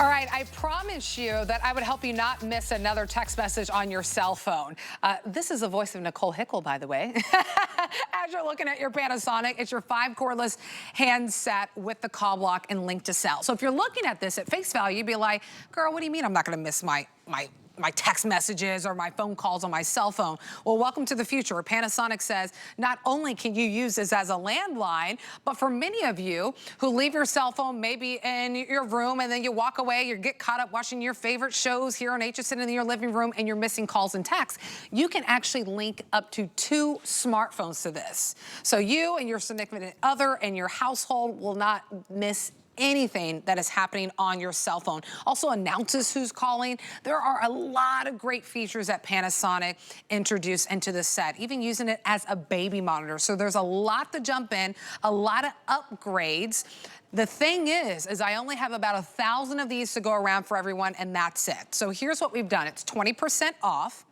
All right, I promise you that I would help you not miss another text message on your cell phone. This is the voice of Nicole Hickle, by the way. As you're looking at your Panasonic, it's your 5 cordless handset with the call block and link to cell. So if you're looking at this at face value, you'd be like, girl, what do you mean I'm not gonna miss my text messages or my phone calls on my cell phone? Well, welcome to the future, where Panasonic says not only can you use this as a landline, but for many of you who leave your cell phone maybe in your room and then you walk away, you get caught up watching your favorite shows here on HSN in your living room and you're missing calls and texts, you can actually link up to 2 smartphones to this. So you and your significant other and your household will not miss anything that is happening on your cell phone. Also announces who's calling. There are a lot of great features that Panasonic introduced into the set, even using it as a baby monitor. So there's a lot to jump in, a lot of upgrades. The thing is I only have about 1,000 of these to go around for everyone, and that's it. So here's what we've done. It's 20% off.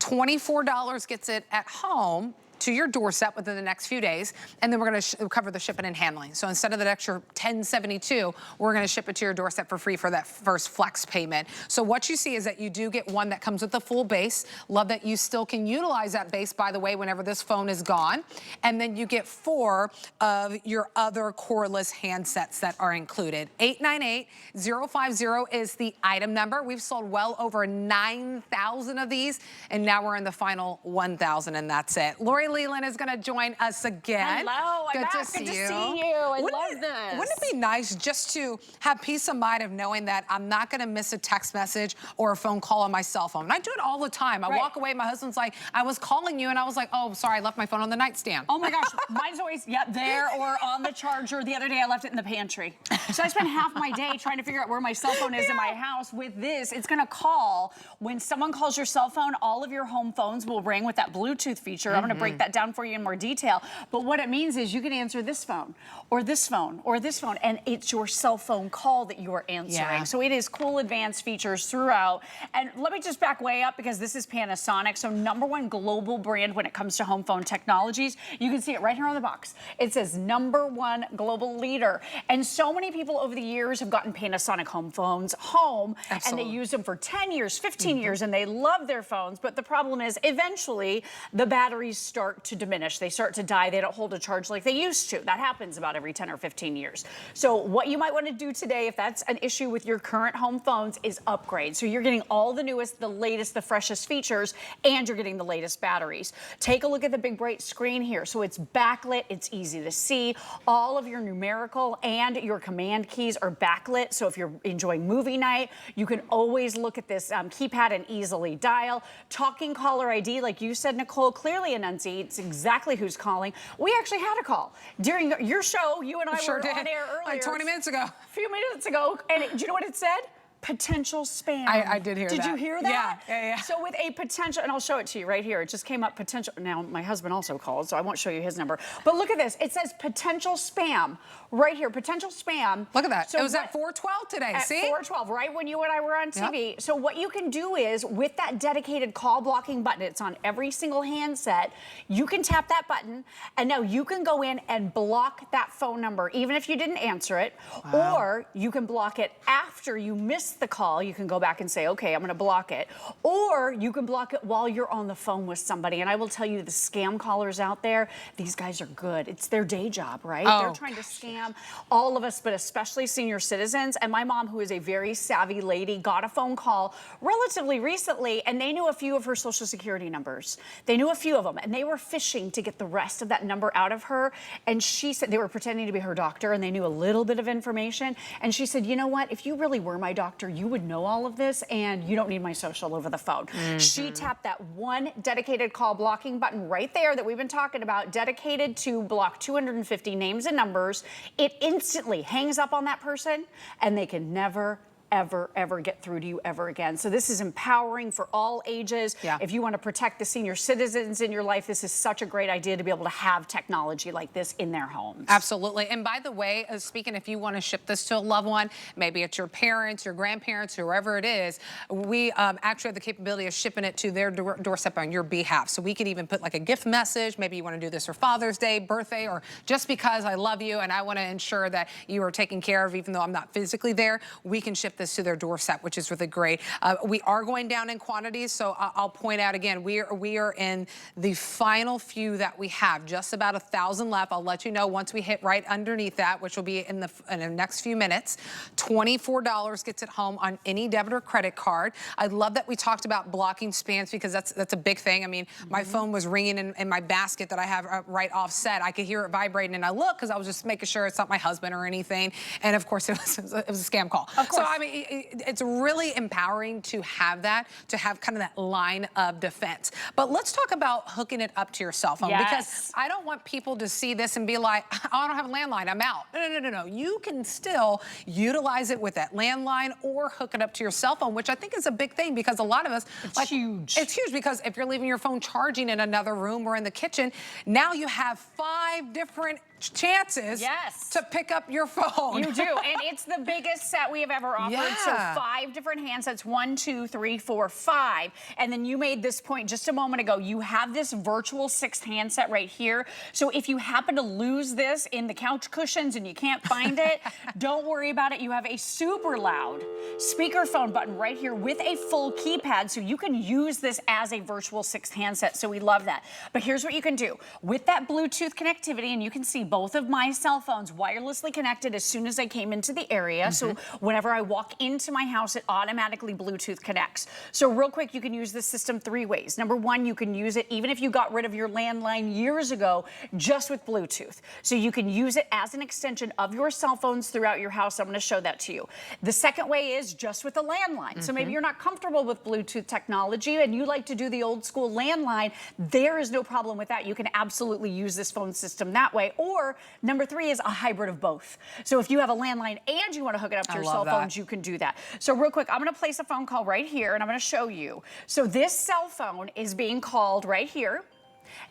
$24 gets it at home to your doorstep within the next few days, and then we're gonna cover the shipping and handling. So instead of that extra $10.72, we're gonna ship it to your doorstep for free for that first flex payment. So what you see is that you do get one that comes with a full base. Love that you still can utilize that base, by the way, whenever this phone is gone. And then you get 4 of your other cordless handsets that are included. 898-050 is the item number. We've sold well over 9,000 of these, and now we're in the final 1,000, and that's it. Lori Leland is going to join us again. Hello, I'm back. Good to see you. I love this. Wouldn't it be nice just to have peace of mind of knowing that I'm not going to miss a text message or a phone call on my cell phone? And I do it all the time. I walk away, my husband's like, I was calling you, and I was like, oh, sorry, I left my phone on the nightstand. Oh my gosh, mine's always, there or on the charger. The other day I left it in the pantry. So I spent half my day trying to figure out where my cell phone is in my house. With this, it's going to call. When someone calls your cell phone, all of your home phones will ring with that Bluetooth feature. I'm going to break that down for you in more detail. But what it means is you can answer this phone or this phone or this phone, and it's your cell phone call that you are answering. So it is cool advanced features throughout. And let me just back way up, because this is Panasonic, so #1 global brand when it comes to home phone technologies. You can see it right here on the box. It says #1 global leader. And so many people over the years have gotten Panasonic home phones home, and they use them for 10 years, 15 years, and they love their phones. But the problem is eventually the batteries start to diminish. They start to die. They don't hold a charge like they used to. That happens about every 10 or 15 years. So what you might want to do today, if that's an issue with your current home phones, is upgrade. So you're getting all the newest, the latest, the freshest features, and you're getting the latest batteries. Take a look at the big bright screen here. So it's backlit. It's easy to see. All of your numerical and your command keys are backlit. So if you're enjoying movie night, you can always look at this keypad and easily dial. Talking caller ID, like you said, Nicole, clearly enunciates exactly who's calling. We actually had a call during your show. You and I were on air earlier. Like 20 minutes ago. A few minutes ago. And do you know what it said? Potential spam. I did hear that. Did you hear that? Yeah. So with a potential, and I'll show it to you right here. It just came up potential. Now, my husband also called, so I won't show you his number. But look at this. It says potential spam right here. Potential spam. Look at that. So it was at 4:12 today, see? At 4:12, right when you and I were on TV. So what you can do is, with that dedicated call blocking button, it's on every single handset, you can tap that button, and now you can go in and block that phone number, even if you didn't answer it. Or you can block it after you missed the call. You can go back and say, okay, I'm going to block it. Or you can block it while you're on the phone with somebody. And I will tell you, the scam callers out there, these guys are good. It's their day job, right? They're trying to scam all of us, but especially senior citizens. And my mom, who is a very savvy lady, got a phone call relatively recently, and they knew a few of her Social Security numbers. They knew a few of them, and they were fishing to get the rest of that number out of her. And she said they were pretending to be her doctor, and they knew a little bit of information. And she said, you know what? If you really were my doctor, you would know all of this, and you don't need my social over the phone. She tapped that one dedicated call blocking button right there that we've been talking about, dedicated to block 250 names and numbers. It instantly hangs up on that person, and they can never, ever get through to you ever again. So this is empowering for all ages. If you want to protect the senior citizens in your life, this is such a great idea to be able to have technology like this in their homes. Absolutely. And by the way, speaking, if you want to ship this to a loved one, maybe it's your parents, your grandparents, whoever it is, we actually have the capability of shipping it to their doorstep on your behalf. So we could even put like a gift message. Maybe you want to do this for Father's Day, birthday, or just because I love you and I want to ensure that you are taken care of even though I'm not physically there. We can ship this this to their doorstep, which is really great. We are going down in quantities, so I'll point out again, we are in the final few that we have, just about 1,000 left. I'll let you know once we hit right underneath that, which will be in the next few minutes. $24 gets it home on any debit or credit card. I love that we talked about blocking spams because that's a big thing. I mean, my phone was ringing in my basket that I have right offset. I could hear it vibrating, and I looked because I was just making sure it's not my husband or anything. And of course, it was a scam call. Of course. So I mean, it's really empowering to have that, to have kind of that line of defense. But let's talk about hooking it up to your cell phone, because I don't want people to see this and be like, oh, I don't have a landline, I'm out. No. You can still utilize it with that landline or hook it up to your cell phone, which I think is a big thing because a lot of us, it's huge. It's huge because if you're leaving your phone charging in another room or in the kitchen, now you have 5 different chances to pick up your phone. You do, and it's the biggest set we have ever offered. So 5 different handsets, 1, 2, 3, 4, 5. And then you made this point just a moment ago. You have this virtual 6th handset right here. So if you happen to lose this in the couch cushions and you can't find it, don't worry about it. You have a super loud speakerphone button right here with a full keypad, so you can use this as a virtual 6th handset. So we love that. But here's what you can do. With that Bluetooth connectivity, and you can see both of my cell phones wirelessly connected as soon as I came into the area. So whenever I walk into my house, it automatically Bluetooth connects. So real quick, you can use this system 3 ways. Number 1, you can use it even if you got rid of your landline years ago, just with Bluetooth. So you can use it as an extension of your cell phones throughout your house. I'm going to show that to you. The second way is just with a landline. So maybe you're not comfortable with Bluetooth technology and you like to do the old school landline. There is no problem with that. You can absolutely use this phone system that way. Or number 3 is a hybrid of both. So if you have a landline and you want to hook it up to your cell phones, you can do that. So real quick, I'm going to place a phone call right here and I'm going to show you. So this cell phone is being called right here.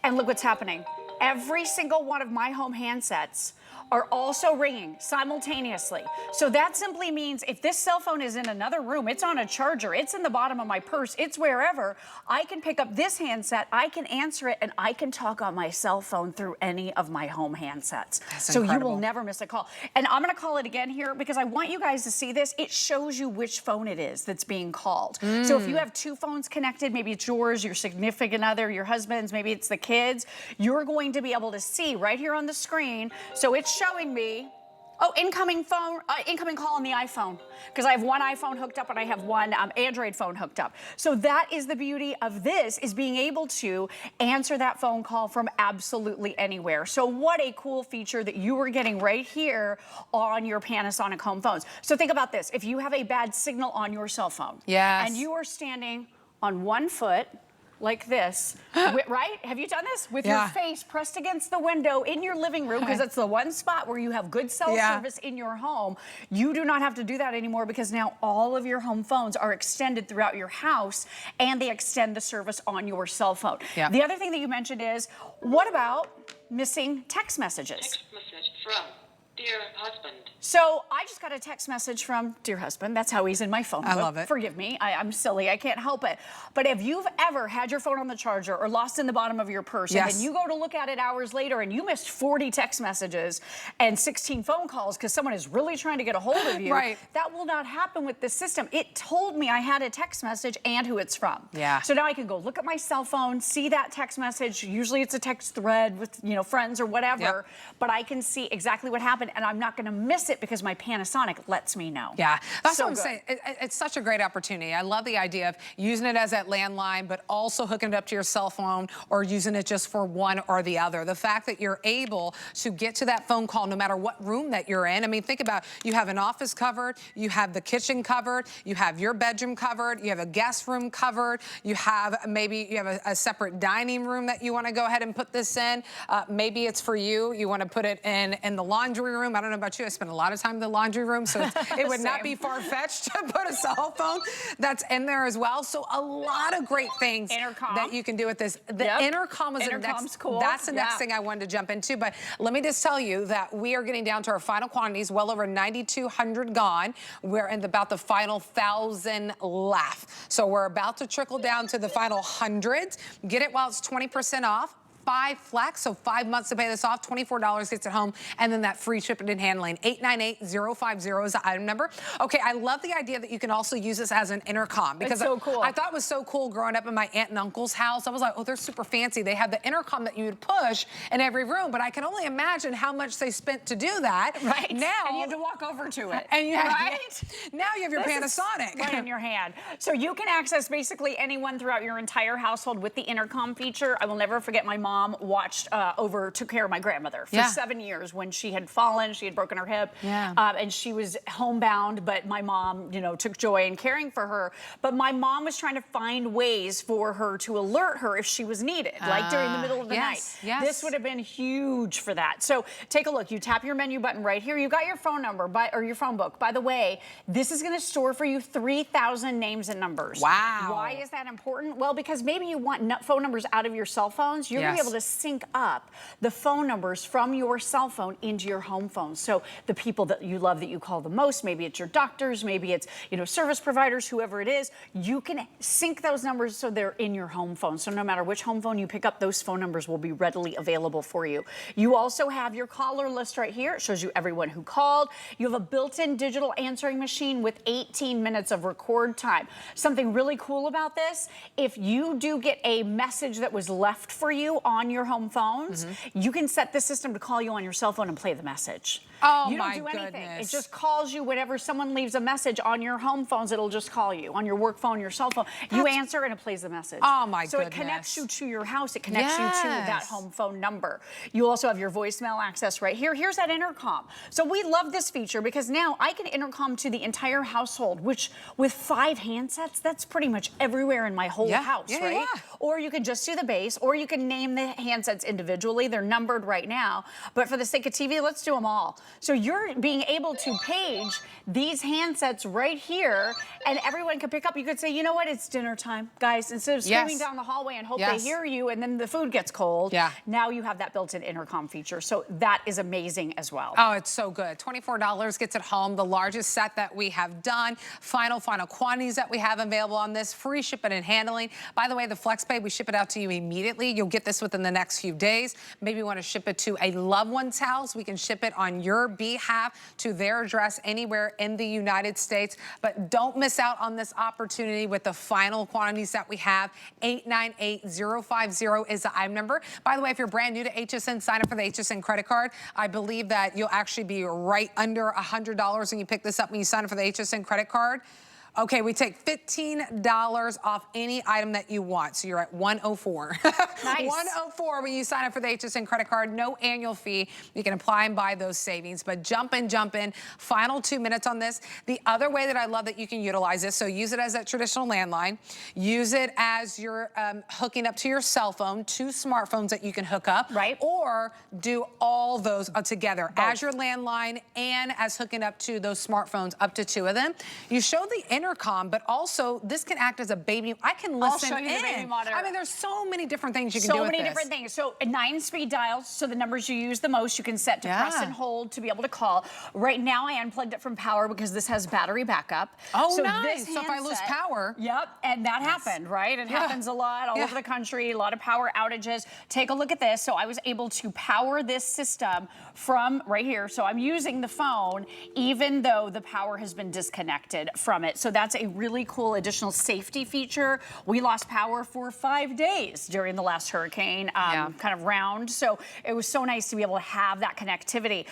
And look what's happening. Every single one of my home handsets are also ringing simultaneously. So that simply means if this cell phone is in another room, it's on a charger, it's in the bottom of my purse, it's wherever, I can pick up this handset, I can answer it, and I can talk on my cell phone through any of my home handsets. So you will never miss a call. And I'm gonna call it again here because I want you guys to see this. It shows you which phone it is that's being called. So if you have 2 phones connected, maybe it's yours, your significant other, your husband's, maybe it's the kids, you're going to be able to see right here on the screen. So it's showing me, oh, incoming phone, incoming call on the iPhone, because I have one iPhone hooked up and I have one Android phone hooked up. So that is the beauty of this, is being able to answer that phone call from absolutely anywhere. So what a cool feature that you are getting right here on your Panasonic home phones. So think about this. If you have a bad signal on your cell phone and you are standing on 1 foot, like this, right? Have you done this? With your face pressed against the window in your living room, because it's the one spot where you have good cell service in your home. You do not have to do that anymore because now all of your home phones are extended throughout your house and they extend the service on your cell phone. The other thing that you mentioned is, what about missing text messages? Text message from dear husband. So I just got a text message from dear husband. That's how he's in my phone. I love it. Forgive me, I'm silly, I can't help it. But if you've ever had your phone on the charger or lost in the bottom of your purse, and then you go to look at it hours later and you missed 40 text messages and 16 phone calls because someone is really trying to get a hold of you, that will not happen with this system. It told me I had a text message and who it's from. So now I can go look at my cell phone, see that text message. Usually it's a text thread with, you know, friends or whatever, but I can see exactly what happened and I'm not gonna miss it because my Panasonic lets me know. That's what I'm saying. It's such a great opportunity. I love the idea of using it as that landline, but also hooking it up to your cell phone or using it just for one or the other. The fact that you're able to get to that phone call no matter what room that you're in. I mean, think about, you have an office covered, you have the kitchen covered, you have your bedroom covered, you have a guest room covered, you have maybe you have a separate dining room that you want to go ahead and put this in. Maybe it's for you. You want to put it in the laundry room. I don't know about you. I spend a lot of time in the laundry room, so it would not be far-fetched to put a cell phone that's in there as well. So a lot of great things that you can do with this. The intercom is that's the next thing I wanted to jump into. But let me just tell you that we are getting down to our final quantities, well over 9,200 gone. We're in about the final 1,000 left. So we're about to trickle down to the final hundreds. Get it while it's 20% off. 5 flex, so 5 months to pay this off, $24 gets it home, and then that free shipping and handling. 898-050 is the item number. Okay, I love the idea that you can also use this as an intercom, because so cool. I thought it was so cool growing up in my aunt and uncle's house. I was like, oh, they're super fancy. They have the intercom that you would push in every room, but I can only imagine how much they spent to do that. Right. Now, and you had to walk over to it. And you have, right? Now you have your This Panasonic. is right in your hand. So you can access basically anyone throughout your entire household with the intercom feature. I will never forget my mom took care of my grandmother for 7 years when she had fallen, she had broken her hip, and she was homebound, but my mom, took joy in caring for her. But my mom was trying to find ways for her to alert her if she was needed, like during the middle of the night. Yes. This would have been huge for that. So take a look. You tap your menu button right here. You got your phone number or your phone book. By the way, this is going to store for you 3,000 names and numbers. Wow. Why is that important? Well, because maybe you want phone numbers out of your cell phones. You're going to be able to sync up the phone numbers from your cell phone into your home phone. So the people that you love that you call the most, maybe it's your doctors, maybe it's, service providers, whoever it is, you can sync those numbers so they're in your home phone. So no matter which home phone you pick up, those phone numbers will be readily available for you. You also have your caller list right here. It shows you everyone who called. You have a built-in digital answering machine with 18 minutes of record time. Something really cool about this, if you do get a message that was left for you on your home phones, you can set the system to call you on your cell phone and play the message. Oh, you don't my do anything. goodness. It just calls you whenever someone leaves a message on your home phones. It'll just call you on your work phone, your cell phone. You answer and it plays the message. Oh my So goodness. it connects you to your house. It connects you to that home phone number. You also have your voicemail access right here. Here's that intercom. So we love this feature because now I can intercom to the entire household, which with 5 handsets, that's pretty much everywhere in my whole house, right? Or you can just do the base, or you can name the handsets individually. They're numbered right now. But for the sake of TV, let's do them all. So you're being able to page these handsets right here, and everyone can pick up. You could say, you know what, it's dinner time, guys. Instead of screaming down the hallway and hope they hear you and then the food gets cold, now you have that built-in intercom feature. So that is amazing as well. Oh, it's so good. $24 gets it home. The largest set that we have done. Final quantities that we have available on this. Free shipping and handling. By the way, the FlexPay, we ship it out to you immediately. You'll get this within the next few days. Maybe you want to ship it to a loved one's house. We can ship it on your behalf to their address anywhere in the United States. But don't miss out on this opportunity with the final quantities that we have. 898-050 is the item number. By the way, if you're brand new to HSN, sign up for the HSN credit card. I believe that you'll actually be right under $100 when you pick this up when you sign up for the HSN credit card. Okay, we take $15 off any item that you want. So you're at 104. Nice. 104 when you sign up for the HSN credit card. No annual fee. You can apply and buy those savings. But jump in. Final 2 minutes on this. The other way that I love that you can utilize this, so use it as that traditional landline. Use it as you're hooking up to your cell phone, 2 smartphones that you can hook up. Right. Or do all those together. Both. As your landline and as hooking up to those smartphones, up to 2 of them. You show the intercom, but also this can act as a baby. I can listen I'll show you the baby monitor. I mean, there's so many different things you can do with this. So many different things. So 9-speed dials, so the numbers you use the most, you can set to press and hold to be able to call. Right now, I unplugged it from power because this has battery backup. Oh, so nice. So if I lose power. Yep, and that happened, right? It happens a lot all over the country, a lot of power outages. Take a look at this. So I was able to power this system from right here. So I'm using the phone, even though the power has been disconnected from it. So that's a really cool additional safety feature. We lost power for 5 days during the last hurricane kind of round. So it was so nice to be able to have that connectivity.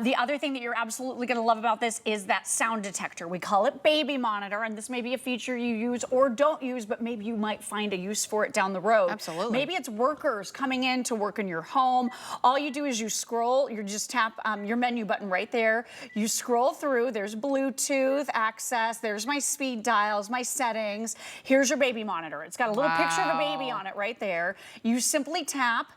The other thing that you're absolutely going to love about this is that sound detector. We call it baby monitor, and this may be a feature you use or don't use, but maybe you might find a use for it down the road. Absolutely. Maybe it's workers coming in to work in your home. All you do is you scroll, you just tap your menu button right there. You scroll through, there's Bluetooth access, there's my speed dials, my settings. Here's your baby monitor. It's got a little picture of a baby on it right there. You simply tap,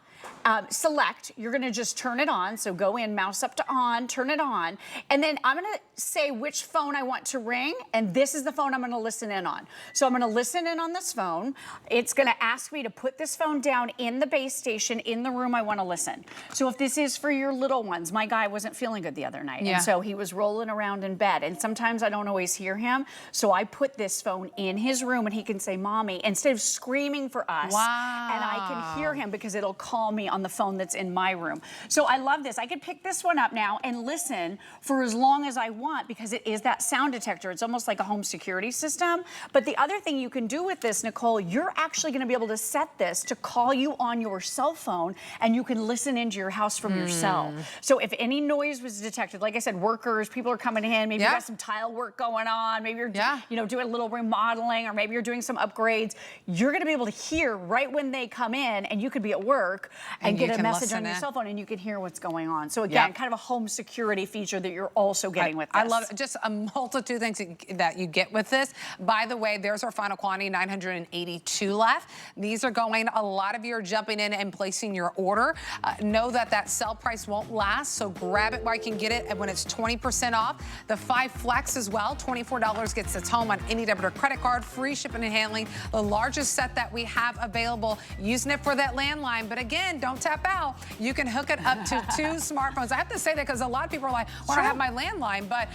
select, you're gonna just turn it on. So go in, mouse up to on, turn it on. And then I'm gonna say which phone I want to ring, and this is the phone I'm gonna listen in on. So I'm gonna listen in on this phone. It's gonna ask me to put this phone down in the base station in the room I wanna listen. So if this is for your little ones, my guy wasn't feeling good the other night. And so he was rolling around in bed, and sometimes I don't always hear him. So I put this phone in his room and he can say, Mommy, instead of screaming for us. And I can hear him because it'll calm call me on the phone that's in my room. So I love this. I could pick this one up now and listen for as long as I want because it is that sound detector. It's almost like a home security system. But the other thing you can do with this, Nicole, you're actually going to be able to set this to call you on your cell phone, and you can listen into your house from your cell. So if any noise was detected, like I said, workers, people are coming in, maybe you got some tile work going on, maybe you're doing a little remodeling, or maybe you're doing some upgrades, you're going to be able to hear right when they come in, and you could be at work and get a message on your cell phone, and you can hear what's going on. So again, kind of a home security feature that you're also getting with this. I love it. Just a multitude of things that you get with this. By the way, there's our final quantity, 982 left. These are going, a lot of you are jumping in and placing your order. Know that that sell price won't last, so grab it while you can get it, and when it's 20% off. The 5 Flex as well, $24 gets its home on any debit or credit card, free shipping and handling. The largest set that we have available, using it for that landline. But again, don't tap out. You can hook it up to 2 smartphones. I have to say that because a lot of people are like, well, I have my landline, but